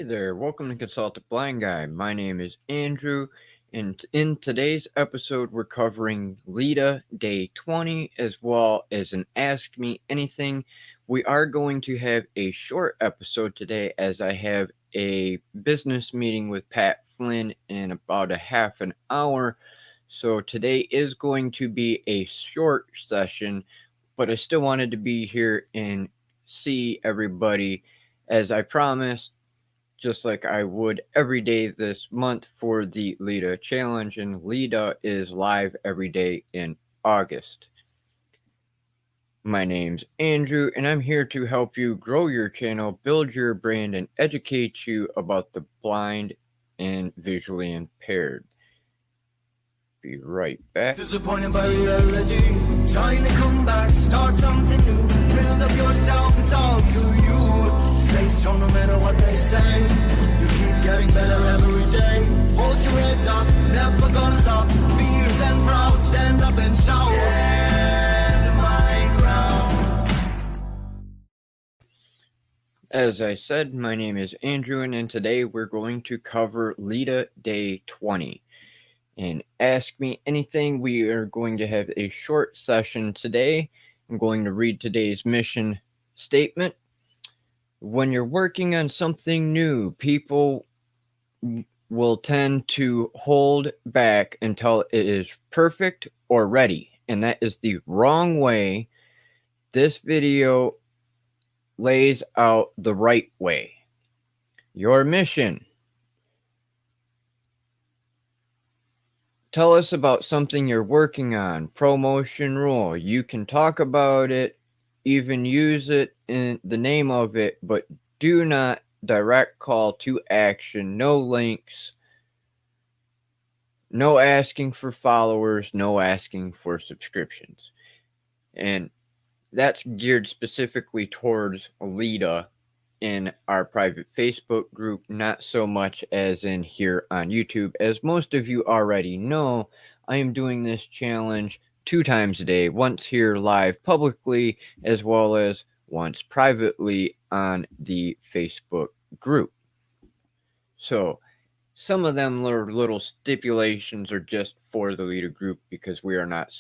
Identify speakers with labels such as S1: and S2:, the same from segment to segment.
S1: there, welcome to Consult the Blind Guy. My name is Andrew, and in today's episode, we're covering Leda Day 20 as well as an Ask Me Anything. We are going to have a short episode today as I have a business meeting with Pat Flynn in about a half an hour. So today is going to be a short session, but I still wanted to be here and see everybody as I promised, just like I would every day this month for the Leda challenge, and Leda is live every day in August. My name's Andrew, and I'm here to help you grow your channel, build your brand, and educate you about the blind and visually impaired. Be right back.
S2: Disappointed by reality, trying to come back, start something new, build up yourself, it's all to you. Stay strong no matter what they say, you keep getting better every day. Hold your head up, never gonna stop, fears and proud, stand up and shout. Stand my ground.
S1: As I said, my name is Andrew, and today we're going to cover Leda Day 20. And Ask Me Anything, we are going to have a short session today. I'm going to read today's mission statement. When you're working on something new, people will tend to hold back until it is perfect or ready, and that is the wrong way. This video lays out the right way. Your mission. Tell us about something you're working on. Promotion rule. You can talk about it, even use it in the name of it, but do not direct call to action. No links. No asking for followers. No asking for subscriptions. And that's geared specifically towards Leda in our private Facebook group, not so much as in here on YouTube. As most of you already know, I am doing this challenge 2 times a day, once here live publicly, as well as once privately on the Facebook group. So some of them little stipulations are just for the Leda group because we are not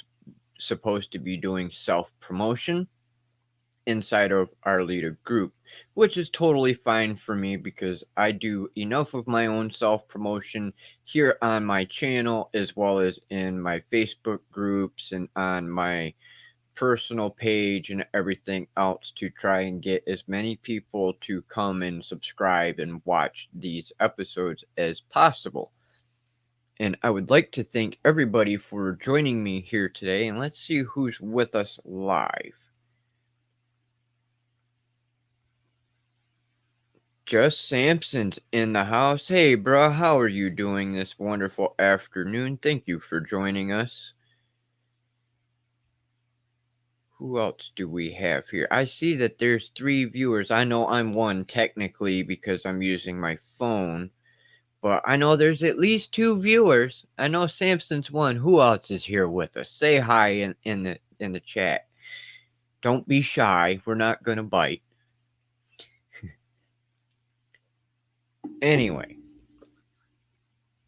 S1: supposed to be doing self-promotion inside of our Leda group, which is totally fine for me because I do enough of my own self-promotion here on my channel as well as in my Facebook groups and on my personal page and everything else to try and get as many people to come and subscribe and watch these episodes as possible. And I would like to thank everybody for joining me here today, and let's see who's with us live. Just Sampson's in the house. Hey, bro, how are you doing this wonderful afternoon? Thank you for joining us. Who else do we have here? I see that there's 3 viewers. I know I'm one technically because I'm using my phone, but I know there's at least 2 viewers. I know Sampson's one. Who else is here with us? Say hi in the chat. Don't be shy. We're not gonna bite. Anyway,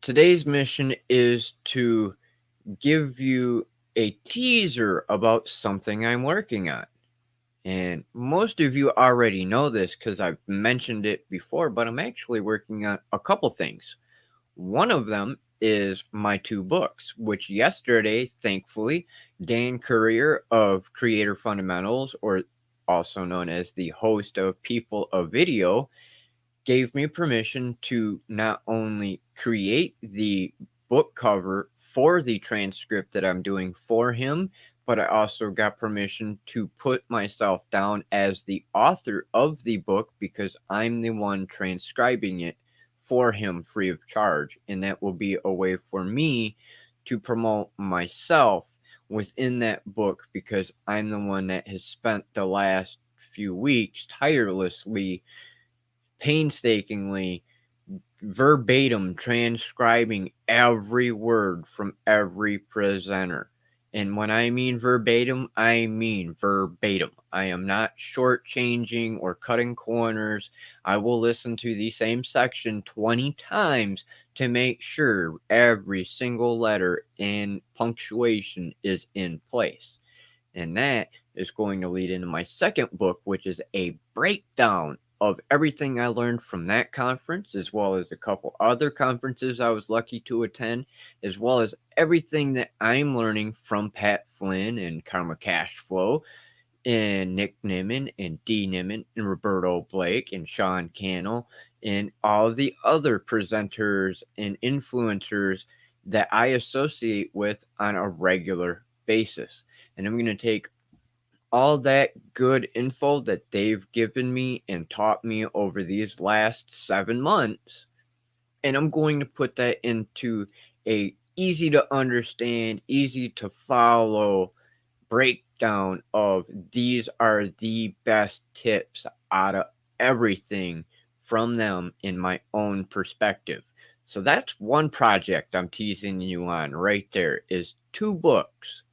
S1: today's mission is to give you a teaser about something I'm working on. And most of you already know this because I've mentioned it before, but I'm actually working on a couple things. One of them is my 2 books, which yesterday, thankfully, Dan Courier of Creator Fundamentals, or also known as the host of People of Video, gave me permission to not only create the book cover for the transcript that I'm doing for him, but I also got permission to put myself down as the author of the book because I'm the one transcribing it for him free of charge. And that will be a way for me to promote myself within that book because I'm the one that has spent the last few weeks tirelessly, painstakingly, verbatim transcribing every word from every presenter. And when I mean verbatim, I mean verbatim. I am not shortchanging or cutting corners. I will listen to the same section 20 times to make sure every single letter and punctuation is in place. And that is going to lead into my second book, which is a breakdown of everything I learned from that conference, as well as a couple other conferences I was lucky to attend, as well as everything that I'm learning from Pat Flynn and Karma Cashflow and Nick Nimmin and Dee Nimmin and Roberto Blake and Sean Cannell and all of the other presenters and influencers that I associate with on a regular basis. And I'm going to take all that good info that they've given me and taught me over these last 7 months, and I'm going to put that into a easy to understand, easy to follow breakdown of these are the best tips out of everything from them in my own perspective. So that's one project I'm teasing you on right there is 2 books.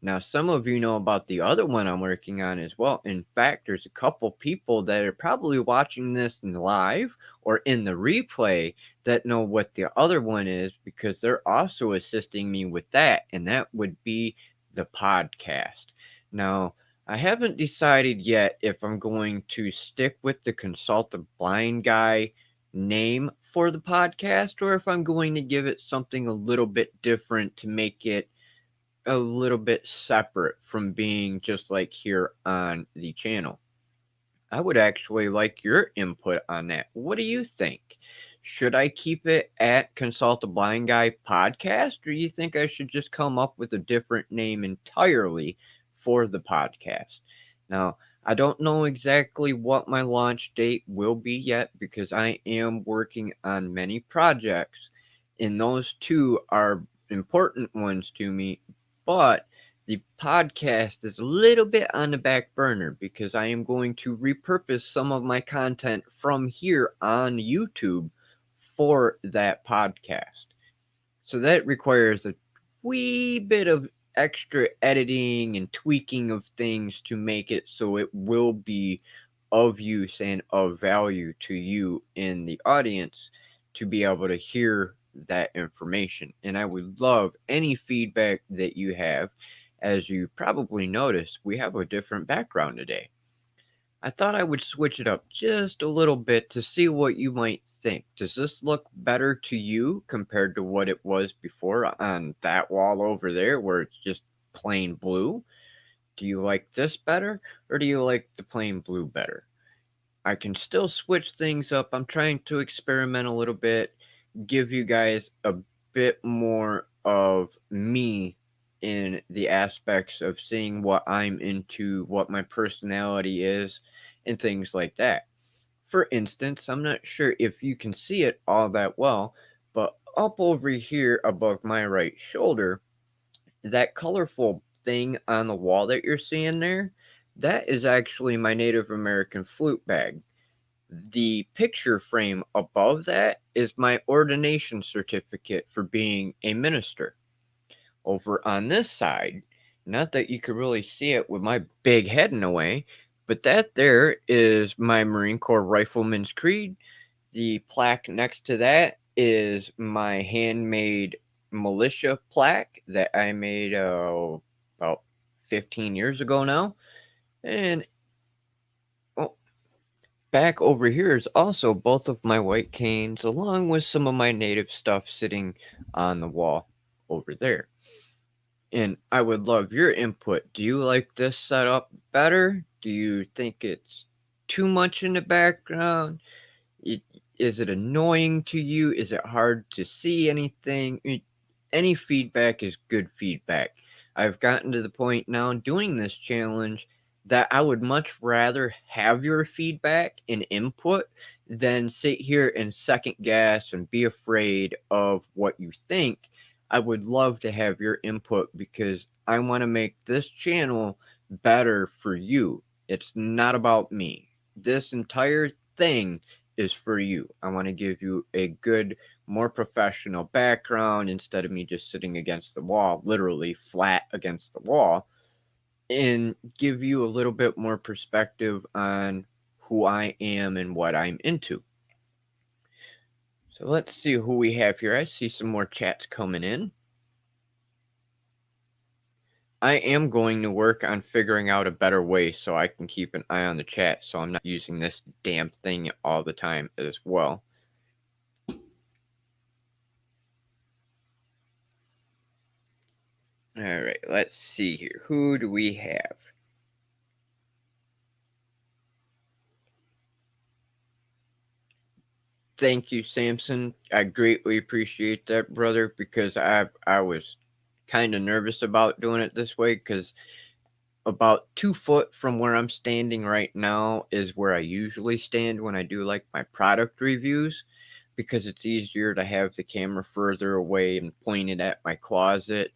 S1: Now, some of you know about the other one I'm working on as well. In fact, there's a couple people that are probably watching this in live or in the replay that know what the other one is because they're also assisting me with that, and that would be the podcast. Now, I haven't decided yet if I'm going to stick with the Consult the Blind Guy name for the podcast or if I'm going to give it something a little bit different to make it a little bit separate from being just like here on the channel. I would actually like your input on that. What do you think? Should I keep it at Consult a Blind Guy Podcast, or do you think I should just come up with a different name entirely for the podcast? Now, I don't know exactly what my launch date will be yet because I am working on many projects, and those 2 are important ones to me, but the podcast is a little bit on the back burner because I am going to repurpose some of my content from here on YouTube for that podcast. So that requires a wee bit of extra editing and tweaking of things to make it so it will be of use and of value to you in the audience to be able to hear that information. And I would love any feedback that you have. As you probably noticed, we have a different background today. I thought I would switch it up just a little bit to see what you might think. Does this look better to you compared to what it was before on that wall over there where it's just plain blue? Do you like this better or do you like the plain blue better? I can still switch things up. I'm trying to experiment a little bit, give you guys a bit more of me in the aspects of seeing what I'm into, what my personality is, and things like that. For instance, I'm not sure if you can see it all that well, but up over here above my right shoulder, that colorful thing on the wall that you're seeing there, that is actually my Native American flute bag. The picture frame above that is my ordination certificate for being a minister. Over on this side, not that you could really see it with my big head in the way, but that there is my Marine Corps Rifleman's Creed. The plaque next to that is my handmade militia plaque that I made about 15 years ago now. And oh, back over here is also both of my white canes, along with some of my native stuff sitting on the wall over there. And I would love your input. Do you like this setup better? Do you think it's too much in the background? It, is it annoying to you? Is it hard to see anything? Any feedback is good feedback. I've gotten to the point now doing this challenge that I would much rather have your feedback and input than sit here and second guess and be afraid of what you think. I would love to have your input because I want to make this channel better for you. It's not about me. This entire thing is for you. I want to give you a good, more professional background instead of me just sitting against the wall, literally flat against the wall, and give you a little bit more perspective on who I am and what I'm into. So let's see who we have here. I see some more chats coming in. I am going to work on figuring out a better way so I can keep an eye on the chat so I'm not using this damn thing all the time as well. All right, let's see here. Who do we have? Thank you, Samson. I greatly appreciate that, brother, because I was kind of nervous about doing it this way because about 2 foot from where I'm standing right now is where I usually stand when I do like my product reviews because it's easier to have the camera further away and pointed at my closet.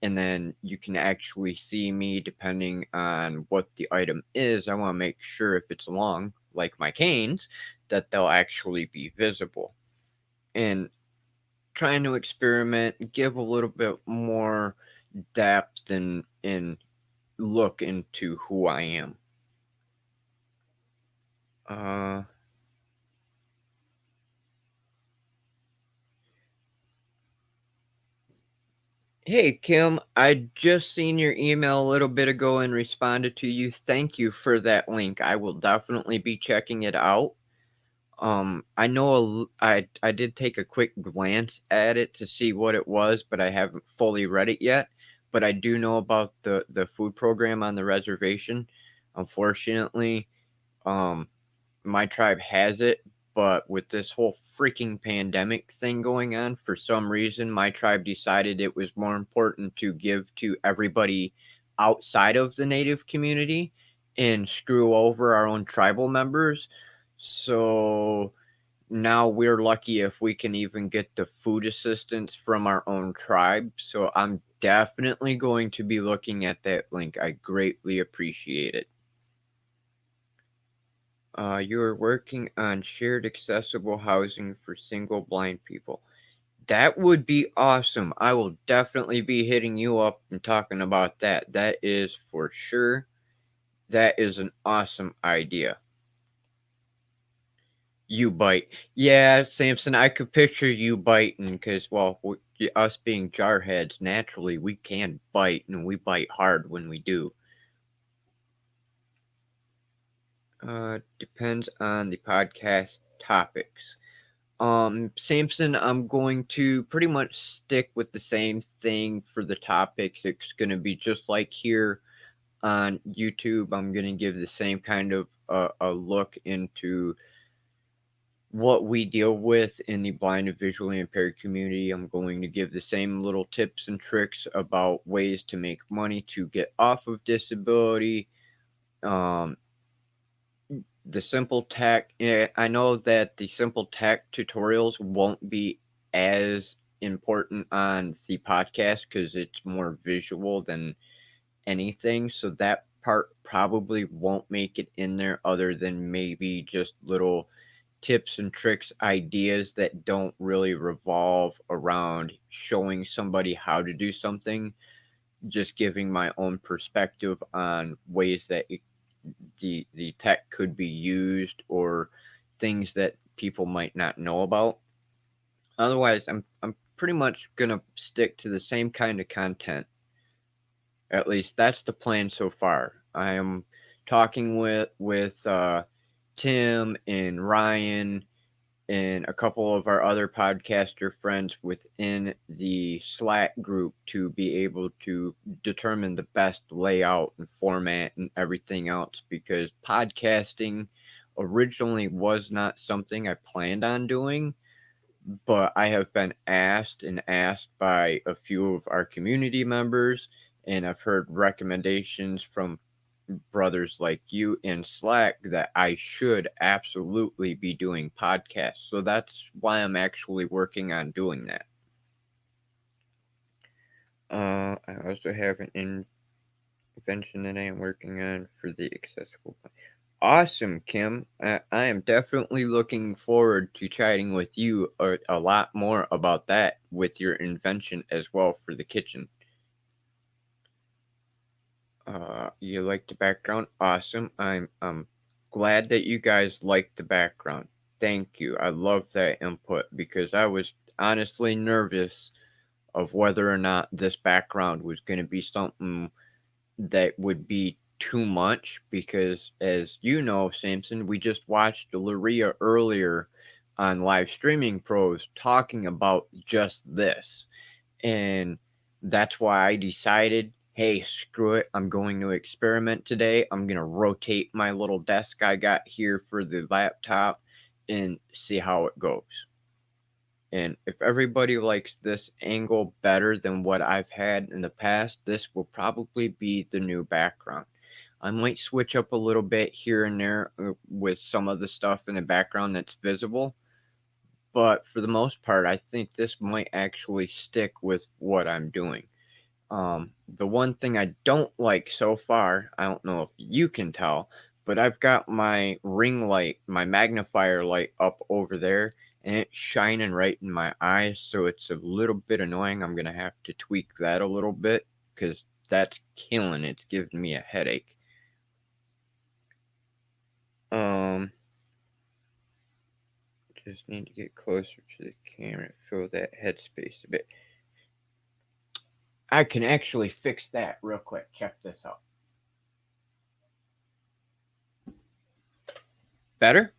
S1: And then you can actually see me depending on what the item is. I want to make sure if it's long, like my canes, that they'll actually be visible. And trying to experiment, give a little bit more depth and look into who I am. Uh, hey Kim, I just seen your email a little bit ago and responded to you. Thank you for that link. I will definitely be checking it out. I know I did take a quick glance at it to see what it was, but I haven't fully read it yet. But I do know about the food program on the reservation. Unfortunately, um, my tribe has it, but with this whole freaking pandemic thing going on, for some reason, my tribe decided it was more important to give to everybody outside of the native community and screw over our own tribal members. So now we're lucky if we can even get the food assistance from our own tribe. So I'm definitely going to be looking at that link. I greatly appreciate it. You are working on shared accessible housing for single blind people. That would be awesome. I will definitely be hitting you up and talking about that. That is for sure. That is an awesome idea. You bite. Yeah, Samson, I could picture you biting because, well, us being jarheads, naturally, we can bite and we bite hard when we do. Depends on the podcast topics. Samson, I'm going to pretty much stick with the same thing for the topics. It's going to be just like here on YouTube. I'm going to give the same kind of a look into what we deal with in the blind and visually impaired community. I'm going to give the same little tips and tricks about ways to make money to get off of disability. Um, the simple tech, I know that the simple tech tutorials won't be as important on the podcast because it's more visual than anything. So that part probably won't make it in there, other than maybe just little tips and tricks, ideas that don't really revolve around showing somebody how to do something, just giving my own perspective on ways that the tech could be used or things that people might not know about. Otherwise, I'm pretty much gonna stick to the same kind of content. At least that's the plan so far. I am talking with Tim and Ryan and a couple of our other podcaster friends within the Slack group to be able to determine the best layout and format and everything else, because podcasting originally was not something I planned on doing, but I have been asked and asked by a few of our community members, and I've heard recommendations from brothers like you in Slack that I should absolutely be doing podcasts. So that's why I'm actually working on doing that. I also have an invention that I am working on for the accessible. Awesome, Kim. I am definitely looking forward to chatting with you a lot more about that with your invention as well for the kitchen. You like the background? Awesome. I'm glad that you guys like the background. Thank you. I love that input because I was honestly nervous of whether or not this background was going to be something that would be too much because, as you know, Samson, we just watched Luria earlier on Live Streaming Pros talking about just this. And that's why I decided, hey, screw it. I'm going to experiment today. I'm going to rotate my little desk I got here for the laptop and see how it goes. And if everybody likes this angle better than what I've had in the past, this will probably be the new background. I might switch up a little bit here and there with some of the stuff in the background that's visible, but for the most part, I think this might actually stick with what I'm doing. The one thing I don't like so far, I don't know if you can tell, but I've got my ring light, my magnifier light up over there, and it's shining right in my eyes, so it's a little bit annoying. I'm gonna have to tweak that a little bit because that's killing it. It's giving me a headache. Um, just need to get closer to the camera, fill that headspace a bit. I can actually fix that real quick. Check this out. Better?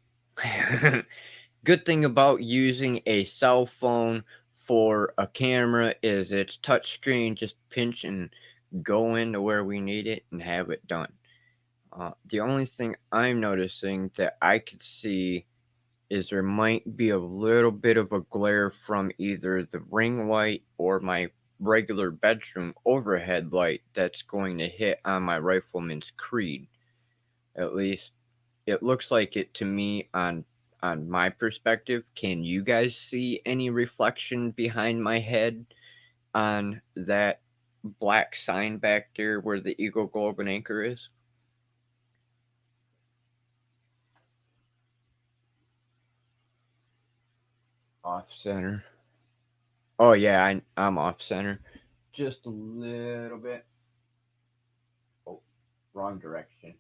S1: Good thing about using a cell phone for a camera is it's touchscreen. Just pinch and go into where we need it and have it done. The only thing I'm noticing that I could see is there might be a little bit of a glare from either the ring light or my regular bedroom overhead light that's going to hit on my rifleman's creed. At least it looks like it to me on my perspective. Can you guys see any reflection behind my head on that black sign back there where the Eagle Globe and Anchor is? Off center. Oh yeah, I'm off center. Just a little bit. Oh, wrong direction.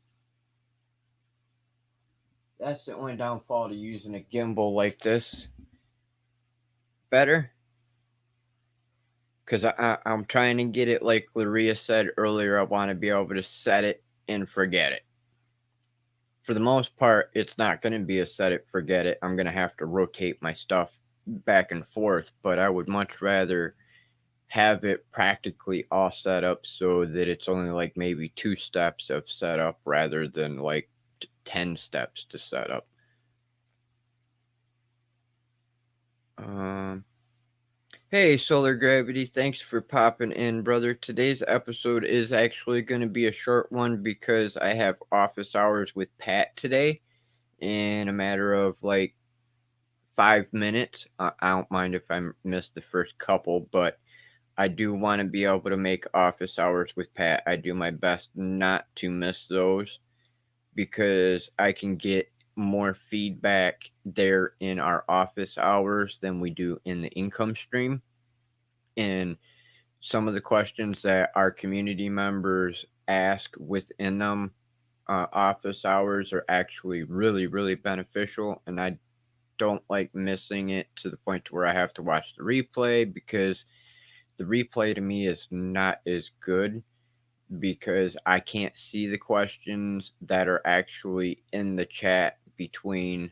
S1: That's the only downfall to using a gimbal like this. Better? Because I'm trying to get it like Laria said earlier. I want to be able to set it and forget it. For the most part, it's not going to be a set it, forget it. I'm going to have to rotate my stuff back and forth, but I would much rather have it practically all set up so that it's only like maybe 2 steps of setup rather than like 10 steps to set up. Um, Hey, Solar Gravity, thanks for popping in, brother. Today's episode is actually going to be a short one because I have office hours with Pat today in a matter of like 5 minutes. I don't mind if I miss the first couple, but I do want to be able to make office hours with Pat. I do my best not to miss those because I can get more feedback there in our office hours than we do in the income stream. And some of the questions that our community members ask within them office hours are actually really, really beneficial. And I don't like missing it to the point to where I have to watch the replay because the replay to me is not as good because I can't see the questions that are actually in the chat between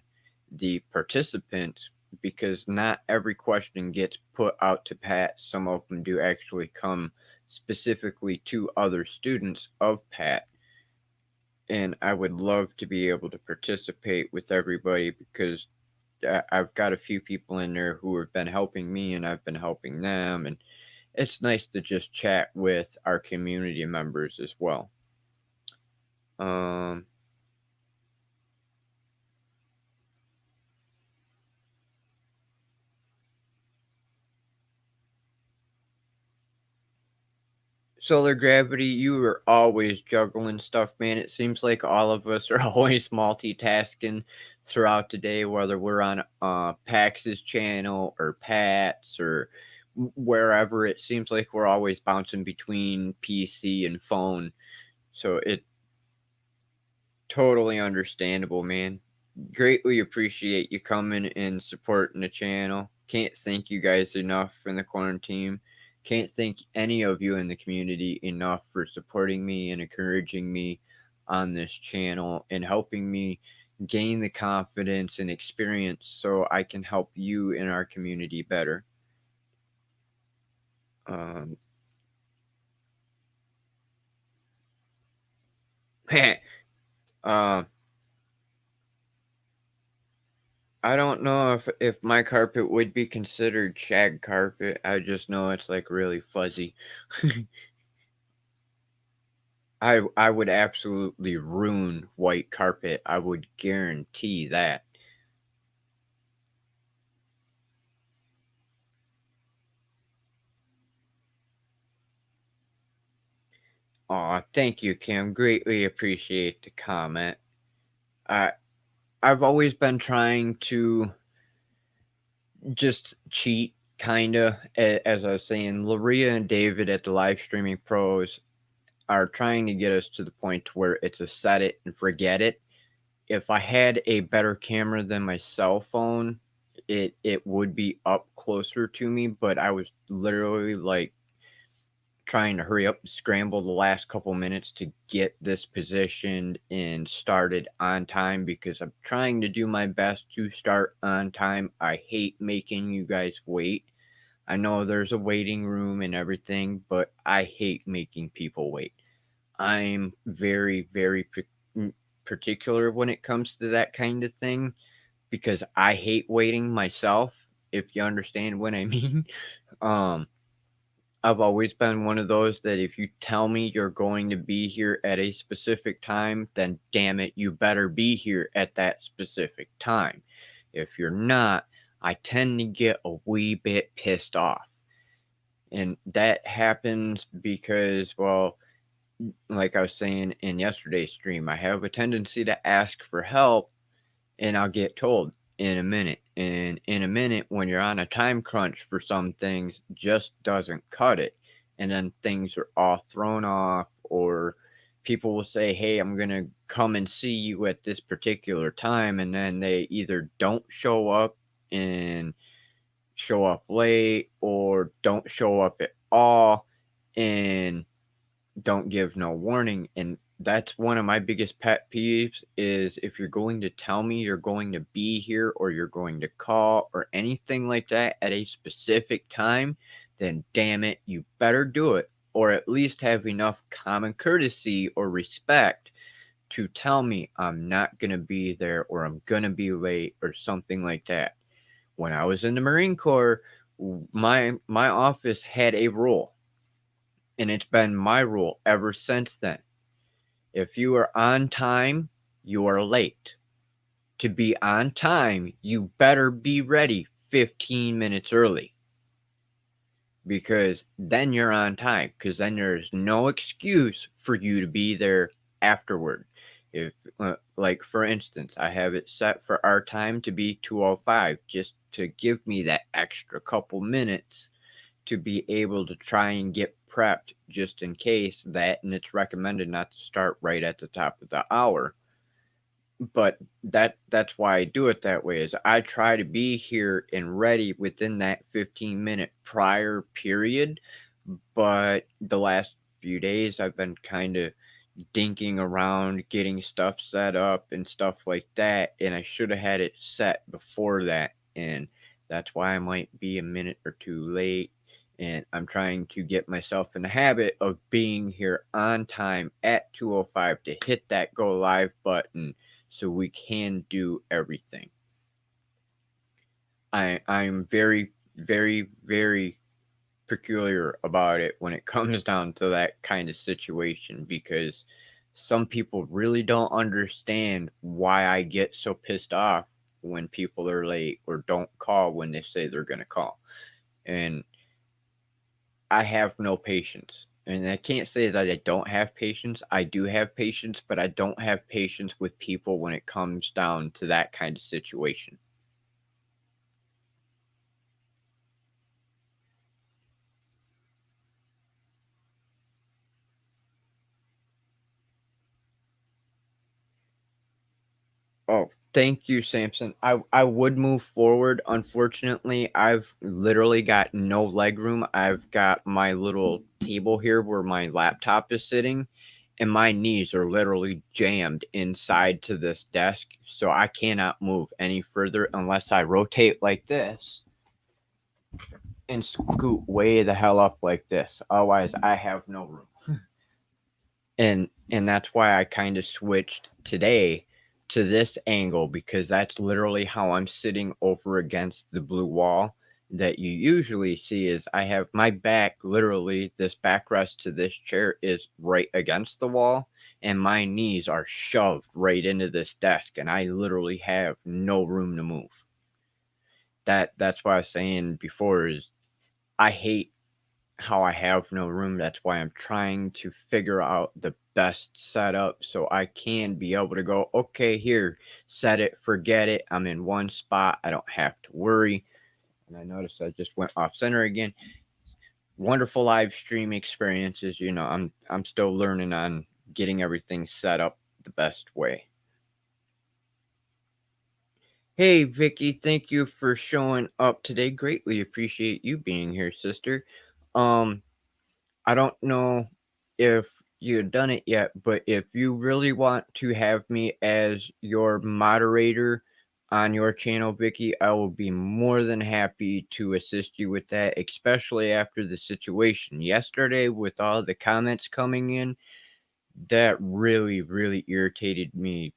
S1: the participants because not every question gets put out to Pat. Some of them do actually come specifically to other students of Pat. And I would love to be able to participate with everybody because I've got a few people in there who have been helping me and I've been helping them. And it's nice to just chat with our community members as well. Um, Solar Gravity, you are always juggling stuff, man. It seems like all of us are always multitasking throughout the day, whether we're on Pax's channel or Pat's or wherever. It seems like we're always bouncing between PC and phone. So it totally understandable, man. Greatly appreciate you coming and supporting the channel. Can't thank you guys enough in the quarantine. Can't thank any of you in the community enough for supporting me and encouraging me on this channel and helping me gain the confidence and experience so I can help you in our community better. Um, uh, I don't know if my carpet would be considered shag carpet. I just know it's like really fuzzy. I would absolutely ruin white carpet. I would guarantee that. Aw, thank you, Kim. Greatly appreciate the comment. I I've always been trying to just cheat, kinda. As I was saying, Laria and David at the Live Streaming Pros are trying to get us to the point where it's a set it and forget it. If I had a better camera than my cell phone, it would be up closer to me, but I was literally like trying to hurry up and scramble the last couple minutes to get this positioned and started on time because I'm trying to do my best to start on time. I hate making you guys wait. I know there's a waiting room and everything, but I hate making people wait. I'm very, very particular when it comes to that kind of thing because I hate waiting myself, if you understand what I mean. Um, I've always been one of those that if you tell me you're going to be here at a specific time, then damn it, you better be here at that specific time. If you're not, I tend to get a wee bit pissed off. And that happens because, well, like I was saying in yesterday's stream, I have a tendency to ask for help and I'll get told in a minute. And in a minute, when you're on a time crunch for some things, just doesn't cut it. And then things are all thrown off, or people will say, hey, I'm going to come and see you at this particular time. And then they either don't show up and show up late or don't show up at all and don't give no warning. And that's one of my biggest pet peeves is if you're going to tell me you're going to be here or you're going to call or anything like that at a specific time, then damn it, you better do it, or at least have enough common courtesy or respect to tell me I'm not going to be there or I'm going to be late or something like that. When I was in the Marine Corps, my office had a rule, and it's been my rule ever since then. If you are on time, you are late. To be on time, you better be ready 15 minutes early because then you're on time, because then there's no excuse for you to be there afterward. If like for instance, I have it set for our time to be 2:05 just to give me that extra couple minutes to be able to try and get prepped just in case that, and it's recommended not to start right at the top of the hour. But that's why I do it that way is I try to be here and ready within that 15-minute prior period. But the last few days I've been kind of dinking around getting stuff set up and stuff like that, and I should have had it set before that, and that's why I might be a minute or two late. And I'm trying to get myself in the habit of being here on time at 2:05 to hit that go live button so we can do everything. I'm very, very, very peculiar about it when it comes down to that kind of situation because some people really don't understand why I get so pissed off when people are late or don't call when they say they're going to call. And I have no patience. And I can't say that I don't have patience. I do have patience, but I don't have patience with people when it comes down to that kind of situation. Oh, thank you, Samson. I would move forward. Unfortunately, I've literally got no leg room. I've got my little table here where my laptop is sitting, and my knees are literally jammed inside to this desk, so I cannot move any further unless I rotate like this and scoot way the hell up like this. Otherwise, I have no room. And that's why I kind of switched today to this angle, because that's literally how I'm sitting over against the blue wall that you usually see. Is I have my back, literally this backrest to this chair is right against the wall, and my knees are shoved right into this desk, and I literally have no room to move. That's why I was saying before is I hate how I have no room. That's why I'm trying to figure out the best setup so I can be able to go, okay, here, set it, forget it. I'm in one spot. I don't have to worry. And I noticed I just went off center again. Wonderful live stream experiences. I'm still learning on getting everything set up the best way. Hey Vicky, thank you for showing up today. Greatly appreciate you being here, sister. Um I don't know if you've done it yet, but if you really want to have me as your moderator on your channel, Vicky, I will be more than happy to assist you with that, especially after the situation yesterday with all the comments coming in. That really, really irritated me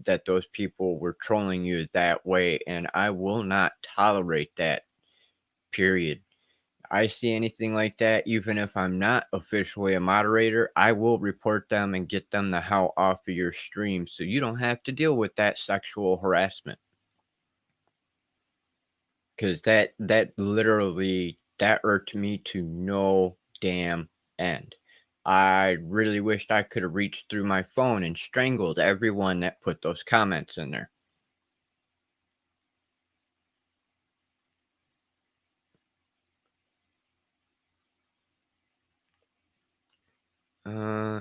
S1: that those people were trolling you that way, and I will not tolerate that, period. I see anything like that, even if I'm not officially a moderator, I will report them and get them the hell off of your stream so you don't have to deal with that sexual harassment. Because that literally that irked me to no damn end. I really wished I could have reached through my phone and strangled everyone that put those comments in there.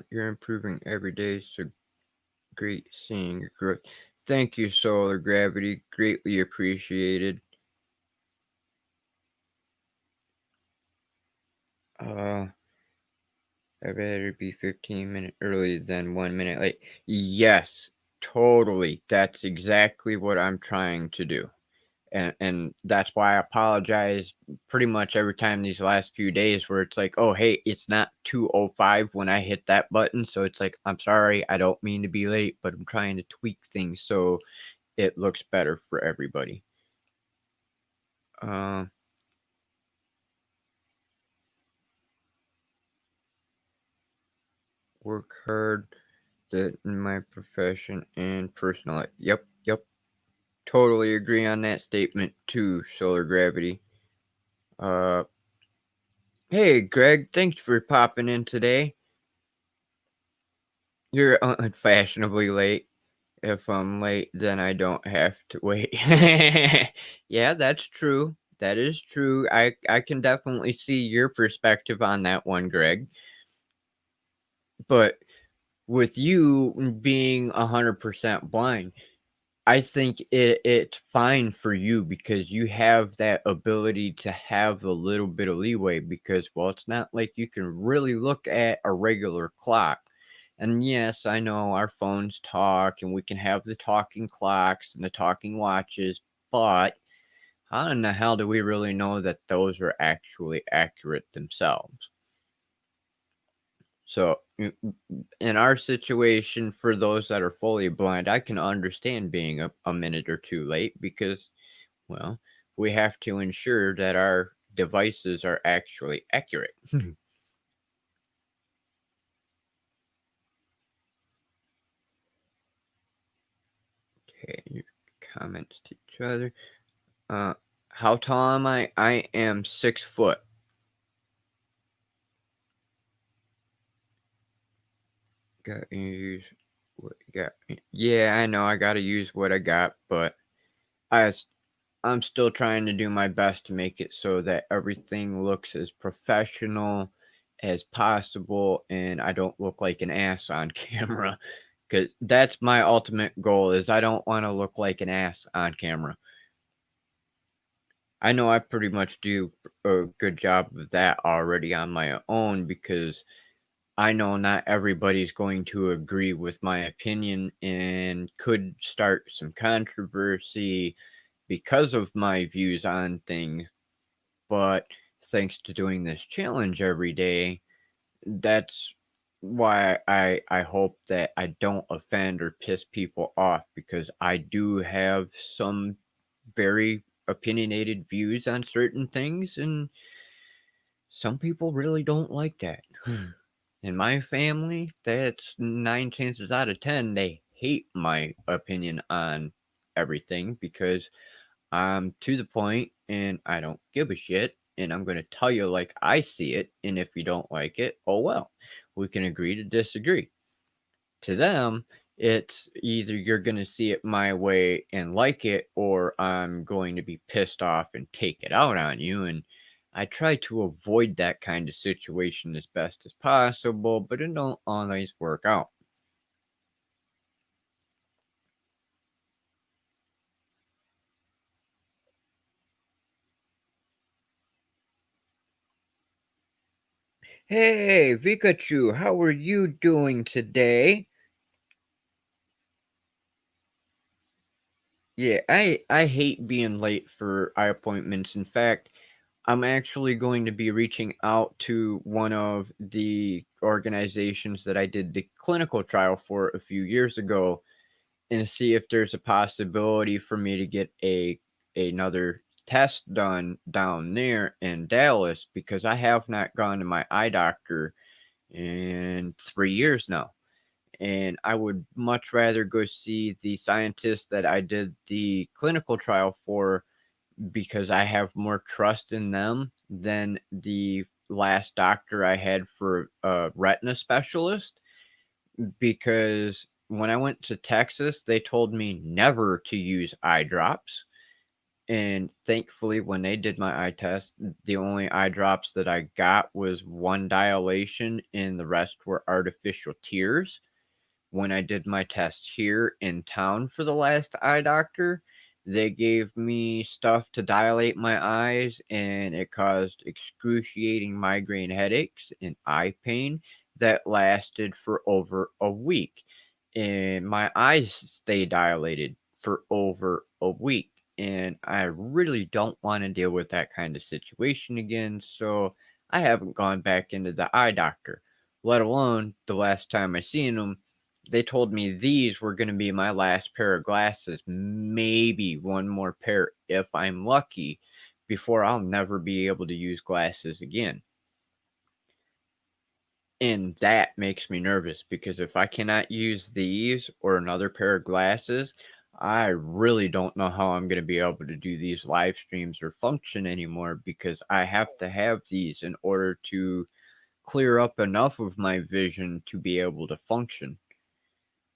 S1: You're improving every day, so great seeing your growth. Thank you, Solar Gravity. Greatly appreciated. I'd rather be 15 minutes early than 1 minute late. Yes, totally. That's exactly what I'm trying to do. And that's why I apologize pretty much every time these last few days where it's like, oh, hey, it's not 2:05 when I hit that button. So it's like, I'm sorry, I don't mean to be late, but I'm trying to tweak things so it looks better for everybody. Work hard that in my profession and personal life. Yep, yep. Totally agree on that statement too, Solar Gravity. Hey Greg, thanks for popping in today. You're unfashionably late. If I'm late, then I don't have to wait. Yeah, that's true. That is true. I can definitely see your perspective on that one, Greg. But with you being 100% blind, I think it's fine for you because you have that ability to have a little bit of leeway because, well, it's not like you can really look at a regular clock. And yes, I know our phones talk and we can have the talking clocks and the talking watches, but how in the hell do we really know that those are actually accurate themselves? So, in our situation, for those that are fully blind, I can understand being a minute or two late because, well, we have to ensure that our devices are actually accurate. Okay, your comments to each other. How tall am I? I am 6 foot. Got to use what you got. Yeah, I know I got to use what I got, but I s- I'm still trying to do my best to make it so that everything looks as professional as possible and I don't look like an ass on camera. Cause that's my ultimate goal is I don't want to look like an ass on camera. I know I pretty much do a good job of that already on my own because I know not everybody's going to agree with my opinion and could start some controversy because of my views on things. But thanks to doing this challenge every day, that's why I hope that I don't offend or piss people off because I do have some very opinionated views on certain things and some people really don't like that. In my family, that's 9 chances out of 10 they hate my opinion on everything because I'm to the point and I don't give a shit and I'm going to tell you like I see it, and if you don't like it, oh well. We can agree to disagree. To them, it's either you're going to see it my way and like it, or I'm going to be pissed off and take it out on you. And I try to avoid that kind of situation as best as possible, but it don't always work out. Hey, Pikachu, how are you doing today? Yeah, I hate being late for eye appointments. In fact, I'm actually going to be reaching out to one of the organizations that I did the clinical trial for a few years ago and see if there's a possibility for me to get a another test done down there in Dallas because I have not gone to my eye doctor in 3 years now. And I would much rather go see the scientist that I did the clinical trial for because I have more trust in them than the last doctor I had for a retina specialist. Because when I went to Texas, they told me never to use eye drops. And thankfully, when they did my eye test, the only eye drops that I got was one dilation, and the rest were artificial tears. When I did my test here in town for the last eye doctor, they gave me stuff to dilate my eyes, and it caused excruciating migraine headaches and eye pain that lasted for over a week. And my eyes stay dilated for over a week. And I really don't want to deal with that kind of situation again, so I haven't gone back into the eye doctor, let alone the last time I seen him they told me these were going to be my last pair of glasses, maybe one more pair if I'm lucky, before I'll never be able to use glasses again. And that makes me nervous because if I cannot use these or another pair of glasses, I really don't know how I'm going to be able to do these live streams or function anymore because I have to have these in order to clear up enough of my vision to be able to function.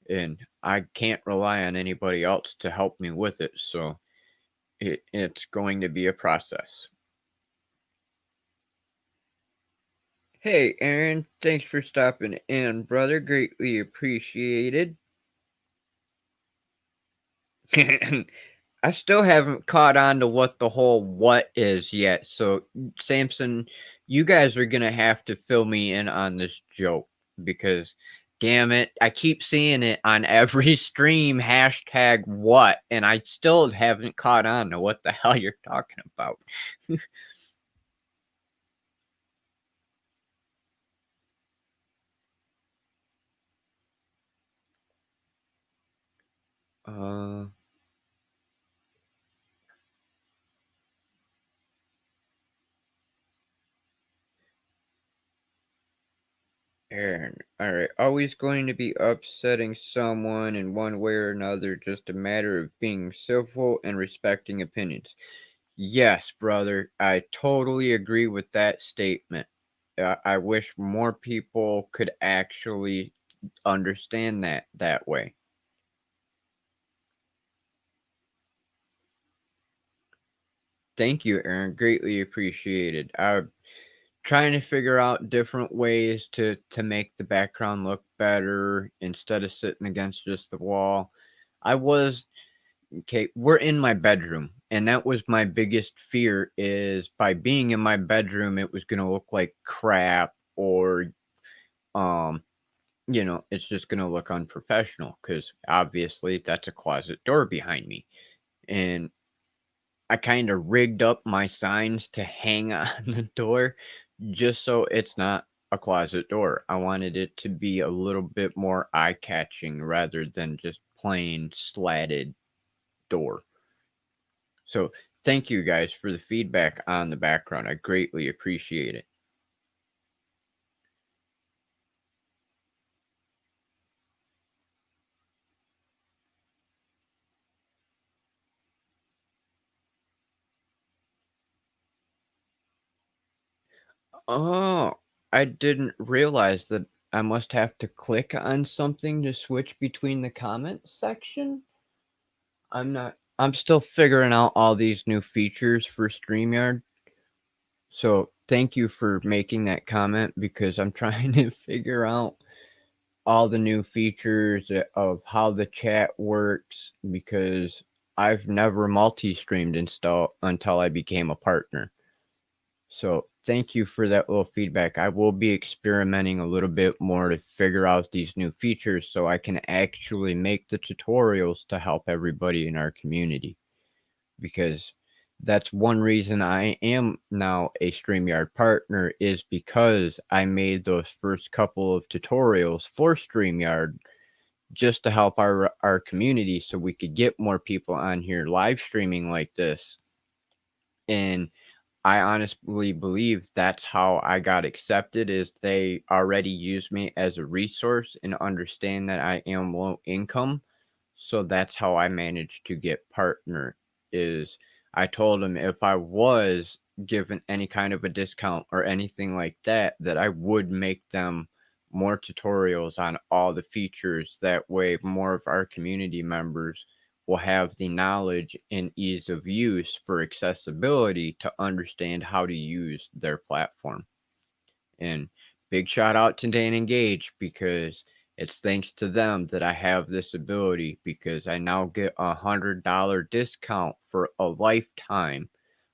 S1: And I can't rely on anybody else to help me with it, so it's going to be a process. Hey, Aaron, thanks for stopping in, brother. Greatly appreciated. I still haven't caught on to what the whole what is yet. So, Samson, you guys are gonna have to fill me in on this joke because, damn it, I keep seeing it on every stream. Hashtag what, and I still haven't caught on to what the hell you're talking about. uh, Aaron, all right, always going to be upsetting someone in one way or another. Just a matter of being civil and respecting opinions. Yes, brother, I totally agree with that statement. I wish more people could actually understand that way. Thank you, Aaron. Greatly appreciated. I'm trying to figure out different ways to make the background look better instead of sitting against just the wall. I was okay, we're in my bedroom, and that was my biggest fear is by being in my bedroom it was going to look like crap or um it's just going to look unprofessional cuz obviously that's a closet door behind me. And I kind of rigged up my signs to hang on the door just so it's not a closet door. I wanted it to be a little bit more eye-catching rather than just plain slatted door. So, thank you guys for the feedback on the background. I greatly appreciate it. Oh, I didn't realize that I must have to click on something to switch between the comment section. I'm still figuring out all these new features for StreamYard. So thank you for making that comment because I'm trying to figure out all the new features of how the chat works because I've never multi-streamed until I became a partner. So thank you for that little feedback. I will be experimenting a little bit more to figure out these new features so I can actually make the tutorials to help everybody in our community. Because that's one reason I am now a StreamYard partner is because I made those first couple of tutorials for StreamYard just to help our community so we could get more people on here live streaming like this. And I honestly believe that's how I got accepted is they already use me as a resource and understand that I am low income. So that's how I managed to get partner is I told them if I was given any kind of a discount or anything like that, that I would make them more tutorials on all the features. That way more of our community members will have the knowledge and ease of use for accessibility to understand how to use their platform. And big shout out to Dan Engage because it's thanks to them that I have this ability because I now get $100 discount for a lifetime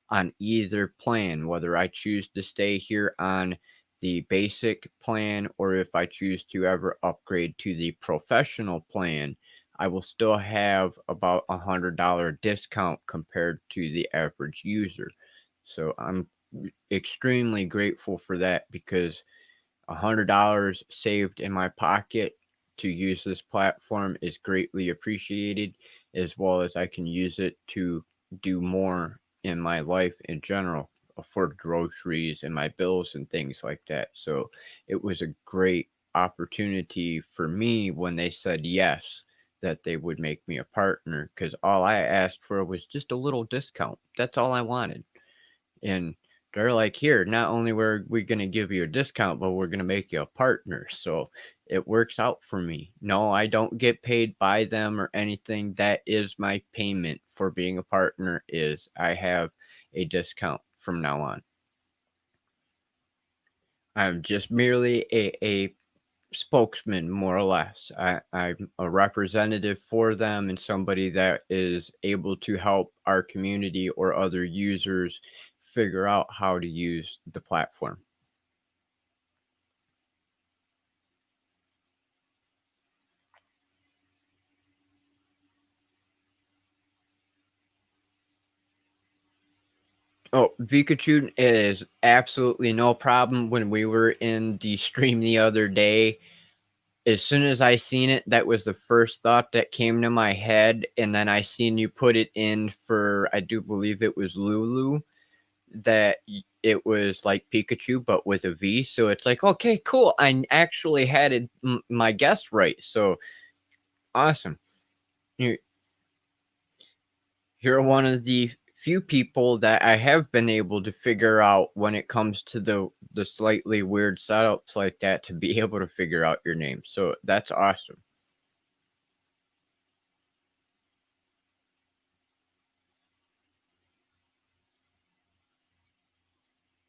S1: on either plan, whether I choose to stay here on the basic plan or if I choose to ever upgrade to the professional plan, I will still have about $100 discount compared to the average user. So I'm extremely grateful for that because $100 saved in my pocket to use this platform is greatly appreciated, as well as I can use it to do more in my life in general, afford groceries and my bills and things like that. So it was a great opportunity for me when they said yes, that they would make me a partner because all I asked for was just a little discount. That's all I wanted. And they're like, here, not only were we going to give you a discount, but we're going to make you a partner. So it works out for me. No, I don't get paid by them or anything. That is my payment for being a partner is I have a discount from now on. I'm just merely a spokesman, more or less. I'm a representative for them and somebody that is able to help our community or other users figure out how to use the platform. Oh, Pikachu is absolutely no problem. When we were in the stream the other day, as soon as I seen it, that was the first thought that came to my head. And then I seen you put it in for, I do believe it was Lulu, that it was like Pikachu, but with a V. So it's like, okay, cool. I actually had it, my guess right. So awesome. You're one of the few people that I have been able to figure out when it comes to the slightly weird setups like that to be able to figure out your name. So that's awesome.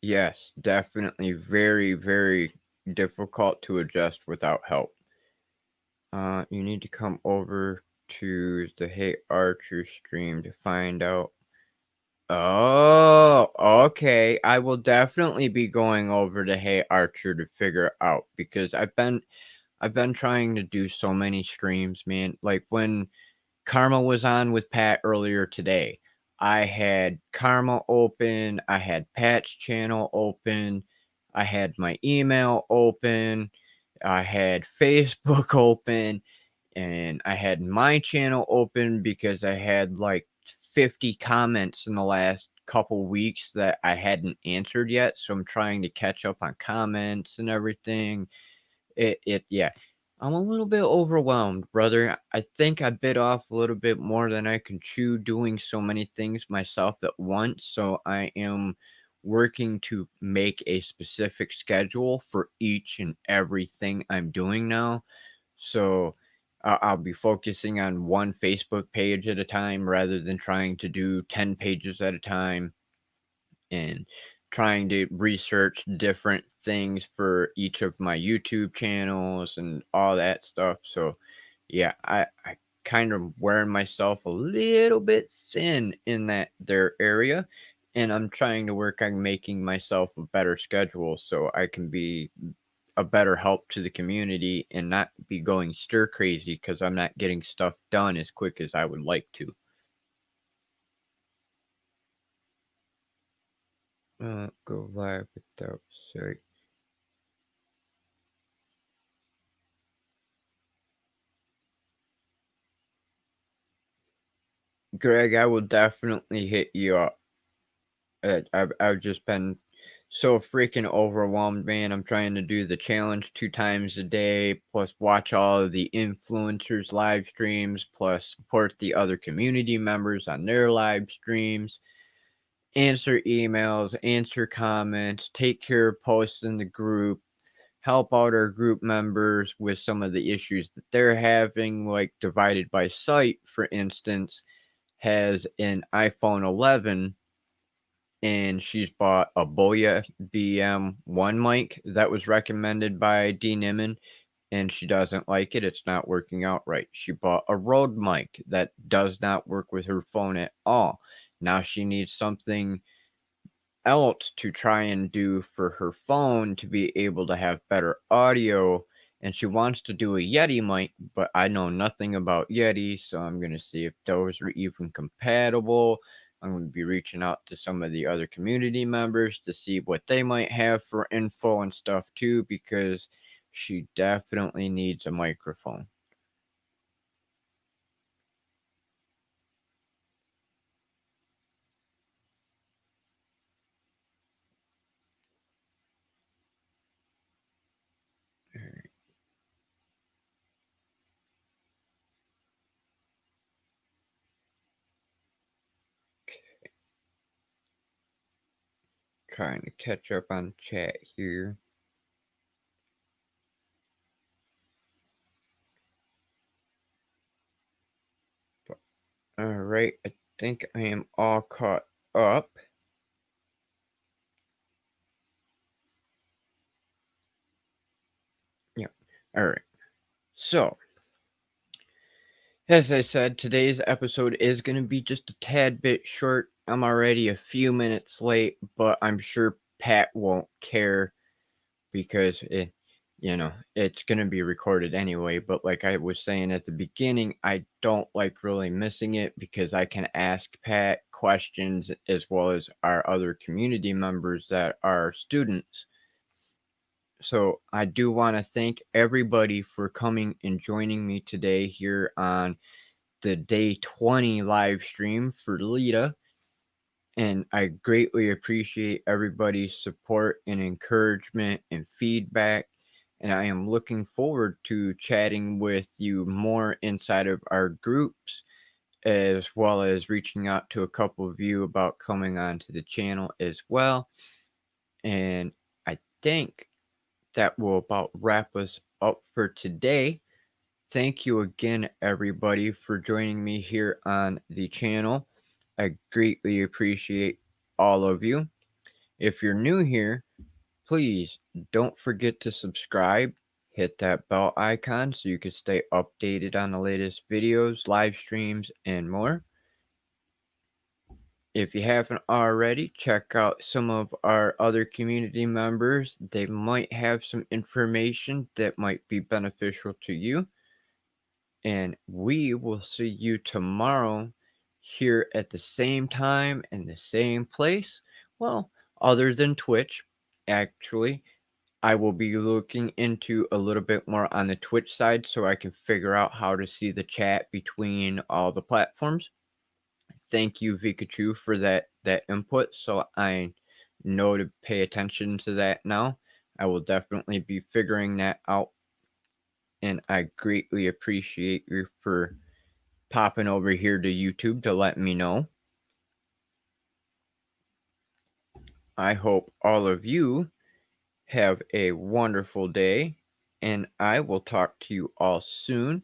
S1: Yes, definitely very, very difficult to adjust without help. You need to come over to the Hey Archer stream to find out. Oh, okay. I will definitely be going over to Hey Archer to figure out because I've been trying to do so many streams, man. Like when Karma was on with Pat earlier today. I had Karma open, I had Pat's channel open, I had my email open, I had Facebook open, and I had my channel open because I had like 50 comments in the last couple weeks that I hadn't answered yet. So I'm trying to catch up on comments and everything. Yeah. I'm a little bit overwhelmed, brother. I think I bit off a little bit more than I can chew doing so many things myself at once. So I am working to make a specific schedule for each and everything I'm doing now. So I'll be focusing on one Facebook page at a time rather than trying to do 10 pages at a time and trying to research different things for each of my YouTube channels and all that stuff. So, yeah, I kind of wearing myself a little bit thin in that there area. And I'm trying to work on making myself a better schedule so I can be a better help to the community and not be going stir crazy because I'm not getting stuff done as quick as I would like to. Go live without sight. Greg, I will definitely hit you up. I've just been so freaking overwhelmed, man. I'm trying to do the challenge 2 times a day, plus watch all of the influencers' live streams, plus support the other community members on their live streams, answer emails, answer comments, take care of posts in the group, help out our group members with some of the issues that they're having, like Divided by Sight, for instance, has an iPhone 11 and she's bought a Boya BM1 mic that was recommended by D. Niman, and she doesn't like it. It's not working out right. She bought a Rode mic that does not work with her phone at all. Now she needs something else to try and do for her phone to be able to have better audio. And she wants to do a Yeti mic, but I know nothing about Yeti, so I'm going to see if those are even compatible. I'm going to be reaching out to some of the other community members to see what they might have for info and stuff too, because she definitely needs a microphone. Trying to catch up on chat here. All right, I think I am all caught up. Yeah. All right. So, as I said, today's episode is going to be just a tad bit short. I'm already a few minutes late, but I'm sure Pat won't care because it's going to be recorded anyway. But like I was saying at the beginning, I don't like really missing it because I can ask Pat questions as well as our other community members that are students. So I do want to thank everybody for coming and joining me today here on the day 20 live stream for Leda. And I greatly appreciate everybody's support and encouragement and feedback. And I am looking forward to chatting with you more inside of our groups as well as reaching out to a couple of you about coming onto the channel as well. And I think that will about wrap us up for today. Thank you again, everybody, for joining me here on the channel. I greatly appreciate all of you. If you're new here, please don't forget to subscribe. Hit that bell icon so you can stay updated on the latest videos, live streams, and more. If you haven't already, check out some of our other community members. They might have some information that might be beneficial to you. And we will see you tomorrow here at the same time and the same place. Well, other than Twitch, actually, I will be looking into a little bit more on the Twitch side so I can figure out how to see the chat between all the platforms. Thank you, Pikachu, for that input. So I know to pay attention to that now. I will definitely be figuring that out, and I greatly appreciate you for popping over here to YouTube to let me know. I hope all of you have a wonderful day, and I will talk to you all soon.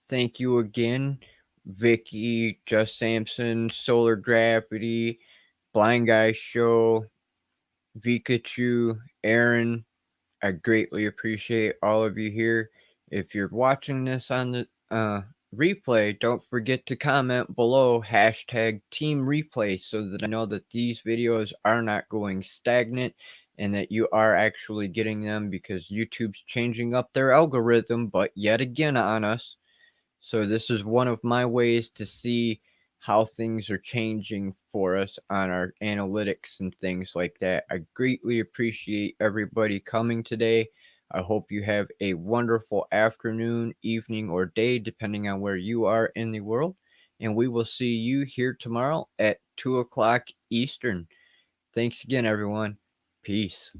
S1: Thank you again, Vicky, Just Samson, Solar Gravity, Blind Guy Show, Pikachu, Aaron. I greatly appreciate all of you here. If you're watching this on the replay, don't forget to comment below hashtag Team Replay so that I know that these videos are not going stagnant and that you are actually getting them, because YouTube's changing up their algorithm, but yet again on us. So this is one of my ways to see how things are changing for us on our analytics and things like that. I greatly appreciate everybody coming today. I hope you have a wonderful afternoon, evening, or day, depending on where you are in the world. And we will see you here tomorrow at 2 o'clock Eastern. Thanks again, everyone. Peace.